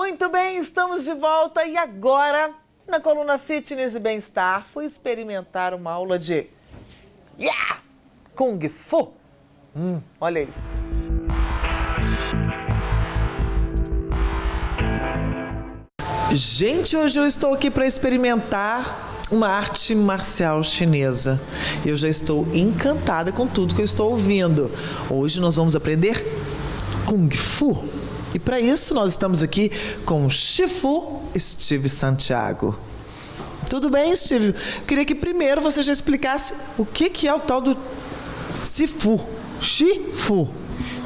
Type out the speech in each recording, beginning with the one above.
Muito bem, estamos de volta e agora, na coluna Fitness e Bem-Estar, fui experimentar uma aula de Kung Fu. Olha aí. Gente, hoje eu estou aqui para experimentar uma arte marcial chinesa. Eu já estou encantada com tudo que eu estou ouvindo. Hoje nós vamos aprender Kung Fu. E para isso nós estamos aqui com o Shifu Steve Santiago. Tudo bem, Steve? Queria que primeiro você já explicasse o que é o tal do Shifu. Shifu.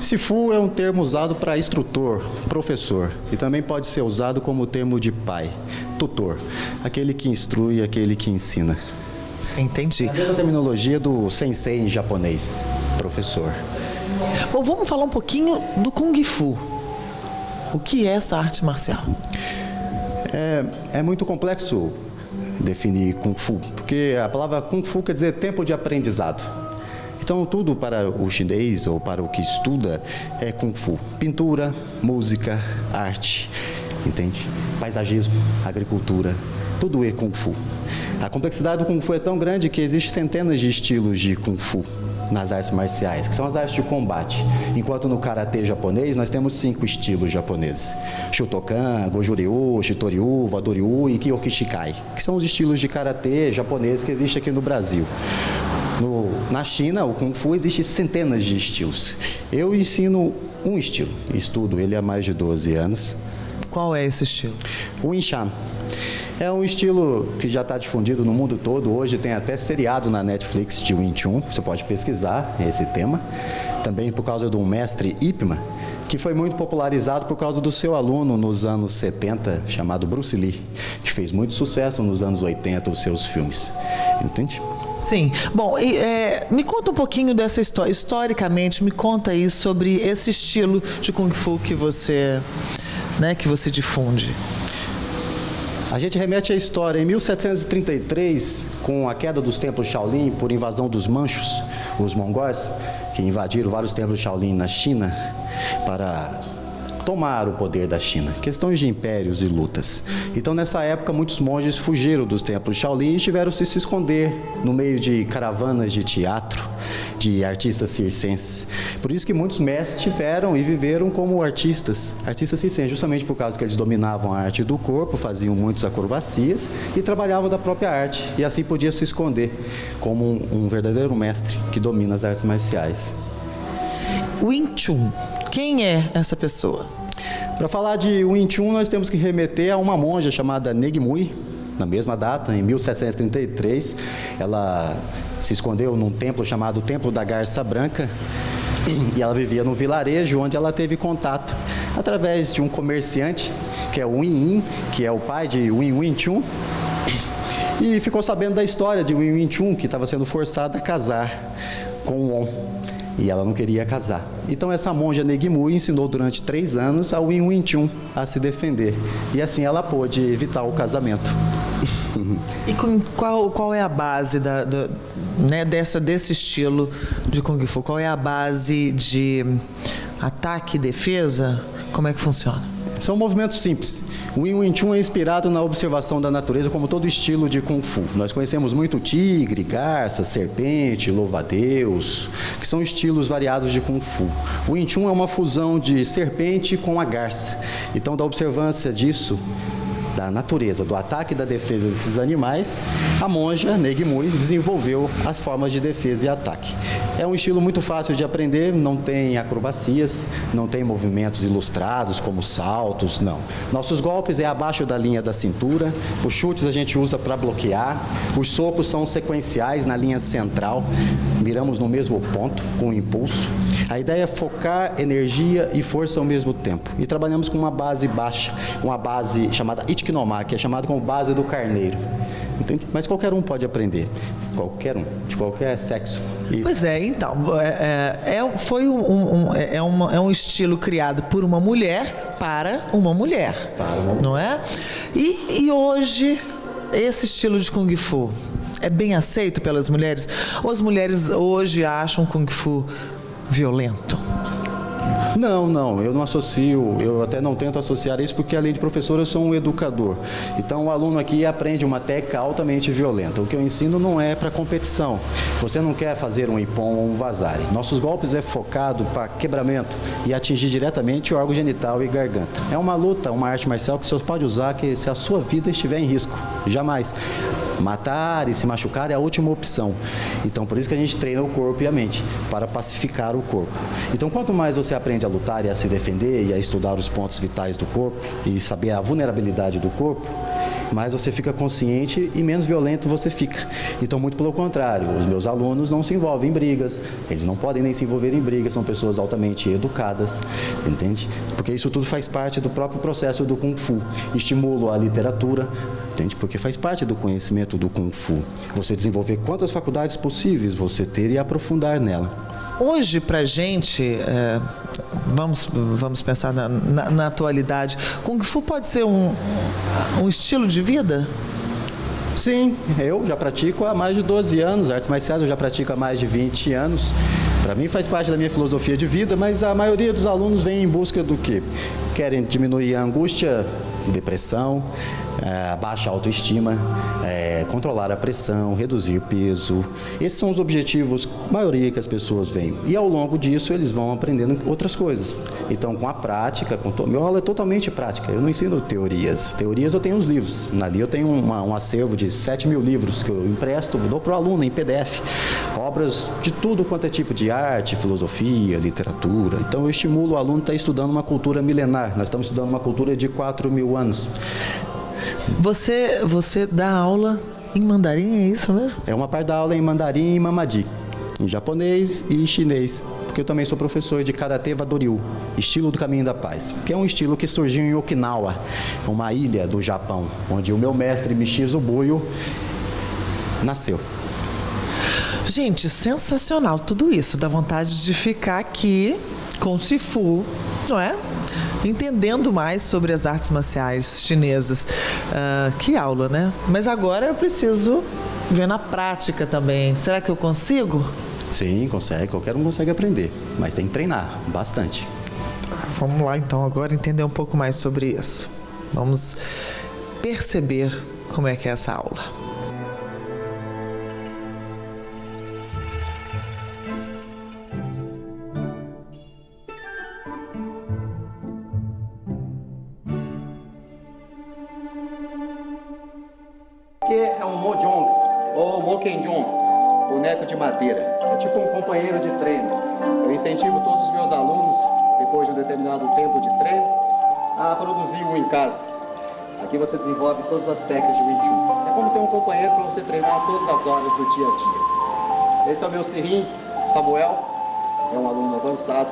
Shifu é um termo usado para instrutor, professor, e também pode ser usado como termo de pai, tutor, aquele que instrui, aquele que ensina. Entendi. É a mesma terminologia do sensei em japonês, professor. Bom, vamos falar um pouquinho do Kung Fu. O que é essa arte marcial? É muito complexo definir Kung Fu, porque a palavra Kung Fu quer dizer tempo de aprendizado. Então, tudo para o chinês ou para o que estuda é Kung Fu. Pintura, música, arte, entende? Paisagismo, agricultura, tudo é Kung Fu. A complexidade do Kung Fu é tão grande que existem centenas de estilos de Kung Fu nas artes marciais, que são as artes de combate. Enquanto no karatê japonês nós temos 5 estilos japoneses: Shotokan, Goju-ryu, Shitoryu, Wado-ryu e Kyokushikai, que são os estilos de karatê japonês que existem aqui no Brasil. Na China, o Kung Fu, existe centenas de estilos. Eu ensino um estilo, estudo ele há mais de 12 anos. Qual é esse estilo? O Wing Chun. É um estilo que já está difundido no mundo todo. Hoje tem até seriado na Netflix de Wing Chun. Você pode pesquisar esse tema. Também por causa do mestre Ip Man, que foi muito popularizado por causa do seu aluno nos anos 70, chamado Bruce Lee, que fez muito sucesso nos anos 80, os seus filmes. Entende? Sim. Bom, me conta um pouquinho dessa história. Historicamente, me conta aí sobre esse estilo de Kung Fu que você difunde. A gente remete à história. Em 1733, com a queda dos templos Shaolin por invasão dos manchus, os mongóis, que invadiram vários templos Shaolin na China para tomar o poder da China. Questões de impérios e lutas. Então, nessa época, muitos monges fugiram dos templos Shaolin e tiveram que se esconder no meio de caravanas de teatro, de artistas circenses. Por isso que muitos mestres tiveram e viveram como artistas circenses, justamente por causa que eles dominavam a arte do corpo, faziam muitas acrobacias e trabalhavam da própria arte. E assim podia se esconder como um verdadeiro mestre que domina as artes marciais. Wing Chun. Quem é essa pessoa? Para falar de Wing Chun, nós temos que remeter a uma monja chamada Neg Mui. Na mesma data, em 1733, ela se escondeu num templo chamado Templo da Garça Branca e ela vivia no vilarejo onde ela teve contato através de um comerciante, que é o Wing Yin, que é o pai de Wing Chun, e ficou sabendo da história de Wing Chun, que estava sendo forçada a casar com o On. E ela não queria casar. Então essa monja Neg Mui ensinou durante 3 anos a Wing Chun a se defender. E assim ela pôde evitar o casamento. E qual é a base desse estilo de Kung Fu? Qual é a base de ataque e defesa? Como é que funciona? São movimentos simples. O Wing Chun é inspirado na observação da natureza, como todo estilo de Kung Fu. Nós conhecemos muito tigre, garça, serpente, louva-a-Deus, que são estilos variados de Kung Fu. O Wing Chun é uma fusão de serpente com a garça. Então, da observância disso, da natureza, do ataque e da defesa desses animais, a monja Neg Mui desenvolveu as formas de defesa e ataque. É um estilo muito fácil de aprender, não tem acrobacias, não tem movimentos ilustrados como saltos, não. Nossos golpes é abaixo da linha da cintura, os chutes a gente usa para bloquear, os socos são sequenciais na linha central, miramos no mesmo ponto com o impulso. A ideia é focar energia e força ao mesmo tempo. E trabalhamos com uma base baixa, uma base chamada Ichkinomá, que é chamada como base do carneiro. Entende? Mas qualquer um pode aprender. Qualquer um, de qualquer sexo. Pois é, então, é um estilo criado por uma mulher para uma mulher, não é? E hoje, esse estilo de Kung Fu é bem aceito pelas mulheres? Ou as mulheres hoje acham Kung Fu violento? Não, eu não associo, eu até não tento associar isso porque além de professor eu sou um educador. Então o aluno aqui aprende uma técnica altamente violenta. O que eu ensino não é para competição. Você não quer fazer um ippon ou um vazare. Nossos golpes é focado para quebramento e atingir diretamente o órgão genital e garganta. É uma luta, uma arte marcial que você pode usar que se a sua vida estiver em risco. Jamais. Matar e se machucar é a última opção. Então, por isso que a gente treina o corpo e a mente, para pacificar o corpo. Então, quanto mais você aprende a lutar e a se defender e a estudar os pontos vitais do corpo e saber a vulnerabilidade do corpo, mais você fica consciente e menos violento você fica. Então, muito pelo contrário, os meus alunos não se envolvem em brigas, eles não podem nem se envolver em brigas, são pessoas altamente educadas, entende? Porque isso tudo faz parte do próprio processo do Kung Fu. Estimulo a literatura, entende? Porque faz parte do conhecimento do Kung Fu. Você desenvolver quantas faculdades possíveis você ter e aprofundar nela. Hoje, pra gente, vamos pensar na atualidade, Kung Fu pode ser um estilo de vida? Sim, eu já pratico há mais de 12 anos, artes marciais eu já pratico há mais de 20 anos. Para mim faz parte da minha filosofia de vida, mas a maioria dos alunos vem em busca do quê? Querem diminuir a angústia, depressão, baixa autoestima, controlar a pressão, reduzir o peso. Esses são os objetivos, maioria que as pessoas veem. E ao longo disso eles vão aprendendo outras coisas. Então com a prática, minha aula é totalmente prática. Eu não ensino teorias. Teorias eu tenho os livros. Ali eu tenho um acervo de 7.000 livros que eu empresto, dou para o aluno em PDF. Obras de tudo quanto é tipo de arte, filosofia, literatura. Então eu estimulo o aluno a estar estudando uma cultura milenar. Nós estamos estudando uma cultura de 4.000 anos. Você dá aula em mandarim, é isso mesmo? É uma parte da aula em mandarim e mamadi, em japonês e chinês, porque eu também sou professor de Karatê Wadoryu, estilo do Caminho da Paz, que é um estilo que surgiu em Okinawa, uma ilha do Japão, onde o meu mestre Michizo Buyo nasceu. Gente, sensacional tudo isso, dá vontade de ficar aqui com o Sifu, não é? Entendendo mais sobre as artes marciais chinesas. Que aula, né? Mas agora eu preciso ver na prática também. Será que eu consigo? Sim, consegue. Qualquer um consegue aprender, mas tem que treinar bastante. Vamos lá, então, agora entender um pouco mais sobre isso. Vamos perceber como é que é essa aula. Que é um Mojong, ou Mokenjong, boneco de madeira. É tipo um companheiro de treino. Eu incentivo todos os meus alunos, depois de um determinado tempo de treino, a produzir um em casa. Aqui você desenvolve todas as técnicas de Wing Chun. É como ter um companheiro para você treinar todas as horas do dia a dia. Esse é o meu Sirin, Samuel, é um aluno avançado.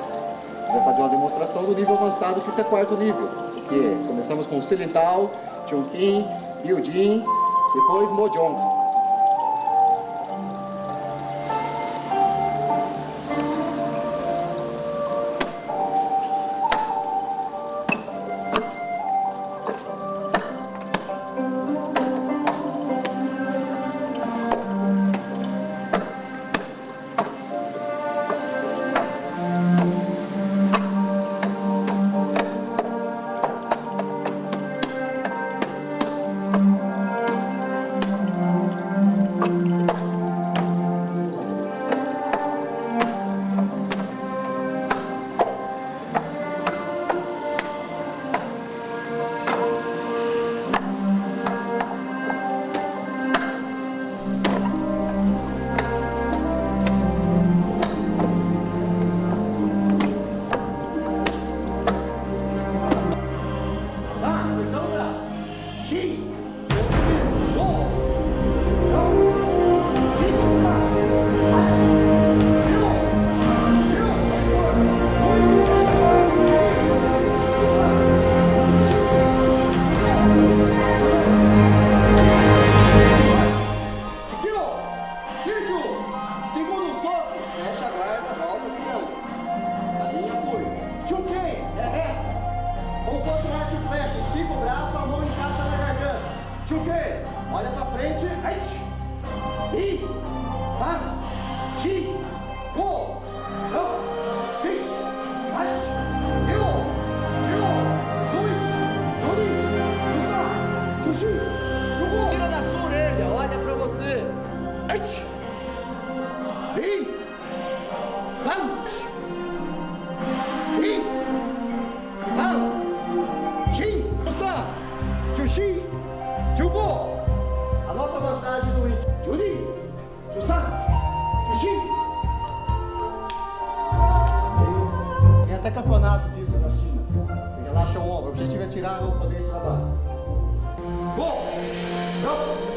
Vai fazer uma demonstração do nível avançado, que isso é quarto nível. Porque começamos com Silintao, Chongqing, Ryujin, depois Mojong. Olha pra frente. E, vai, chi, wo, não, fish, mas. até campeonato disso na China. Você relaxa o ombro, o objetivo é tirar o poder de trabalho. Bom!